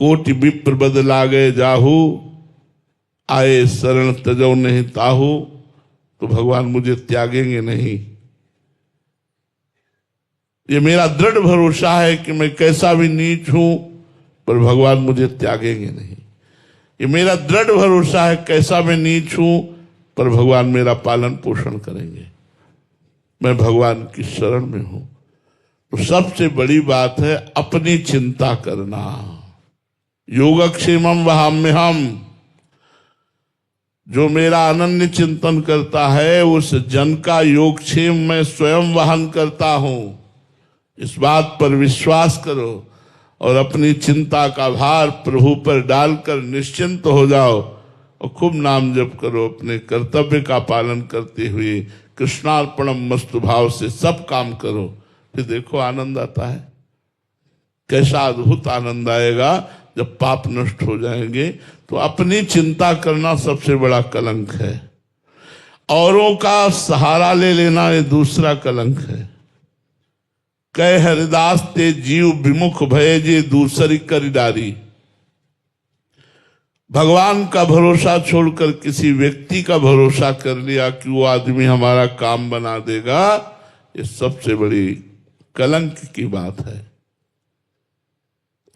कोटि विप्र बद लागे जाहू, आए शरण तजो नहीं ताहू। तो भगवान मुझे त्यागेंगे नहीं। ये मेरा दृढ़ भरोसा है कि मैं कैसा भी नीच हूं पर भगवान मुझे त्यागेंगे नहीं। ये मेरा दृढ़ भरोसा है कैसा मैं नीच हूं पर भगवान मेरा पालन पोषण करेंगे। मैं भगवान की शरण में हूं। तो सबसे बड़ी बात है अपनी चिंता करना। योगक्षेमम वहाम्यहम, जो मेरा अनन्य चिंतन करता है उस जन का योगक्षेम मैं स्वयं वहन करता हूं। इस बात पर विश्वास करो और अपनी चिंता का भार प्रभु पर डालकर निश्चिंत हो जाओ और खूब नाम जप करो। अपने कर्तव्य का पालन करते हुए कृष्णार्पणम मस्तु भाव से सब काम करो। फिर देखो आनंद आता है। कैसा अद्भुत आनंद आएगा जब पाप नष्ट हो जाएंगे। तो अपनी चिंता करना सबसे बड़ा कलंक है। औरों का सहारा ले लेना ये दूसरा कलंक है। कह हरिदास ते जीव विमुख भय जे दूसरी कर डारी। भगवान का भरोसा छोड़कर किसी व्यक्ति का भरोसा कर लिया कि वो आदमी हमारा काम बना देगा, ये सबसे बड़ी कलंक की बात है।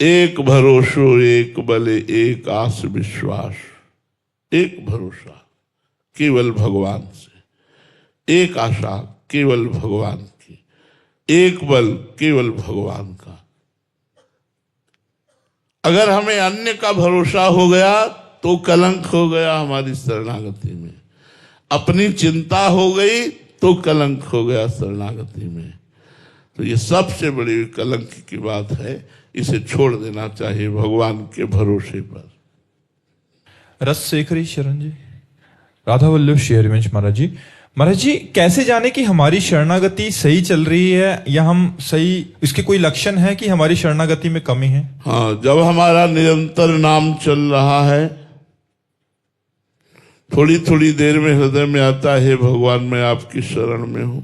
एक भरोसो एक बले एक आस विश्वास। एक भरोसा केवल भगवान से, एक आशा केवल भगवान की, एक बल केवल भगवान का। अगर हमें अन्य का भरोसा हो गया तो कलंक हो गया हमारी शरणागति में। अपनी चिंता हो गई तो कलंक हो गया शरणागति में। तो ये सबसे बड़ी कलंक की बात है। इसे छोड़ देना चाहिए भगवान के भरोसे पर। रसशेखरी शरण जी, राधा वल्लभ शेरवंश महाराज जी। महाराज जी, कैसे जाने कि हमारी शरणागति सही चल रही है या हम सही, इसके कोई लक्षण है कि हमारी शरणागति में कमी है? हाँ, जब हमारा निरंतर नाम चल रहा है, थोड़ी थोड़ी देर में हृदय में आता है भगवान मैं आपकी शरण में हूं,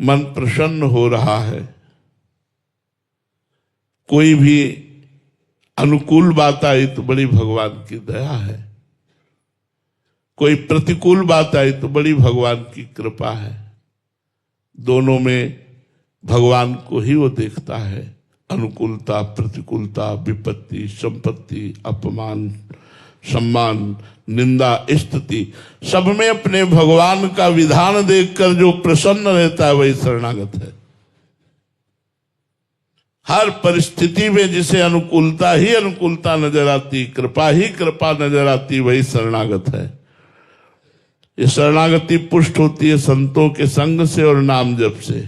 मन प्रसन्न हो रहा है। कोई भी अनुकूल बात आई तो बड़ी भगवान की दया है, कोई प्रतिकूल बात आई तो बड़ी भगवान की कृपा है। दोनों में भगवान को ही वो देखता है। अनुकूलता, प्रतिकूलता, विपत्ति, संपत्ति, अपमान, सम्मान, निंदा, स्तुति, सब में अपने भगवान का विधान देखकर जो प्रसन्न रहता है वही शरणागत है। हर परिस्थिति में जिसे अनुकूलता ही अनुकूलता नजर आती, कृपा ही कृपा नजर आती, वही शरणागत है। ये शरणागति पुष्ट होती है संतों के संग से और नाम जप से।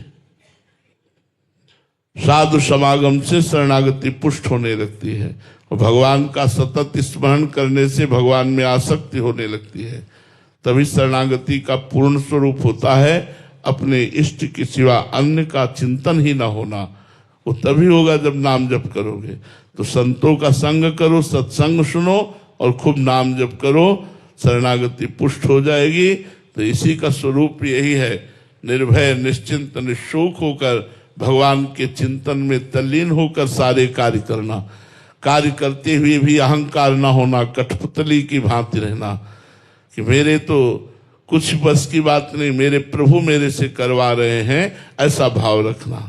साधु समागम से शरणागति पुष्ट होने लगती है और भगवान का सतत स्मरण करने से भगवान में आसक्ति होने लगती है। तभी शरणागति का पूर्ण स्वरूप होता है अपने इष्ट के सिवा अन्य का चिंतन ही ना होना। वो तभी होगा जब नाम जप करोगे। तो संतों का संग करो, सत्संग सुनो और खूब नाम जप करो, शरणागति पुष्ट हो जाएगी। तो इसी का स्वरूप यही है, निर्भय निश्चिंत निशोक होकर भगवान के चिंतन में तल्लीन होकर सारे कार्य करना। कार्य करते हुए भी अहंकार ना होना, कठपुतली की भांति रहना कि मेरे तो कुछ बस की बात नहीं, मेरे प्रभु मेरे से करवा रहे हैं, ऐसा भाव रखना।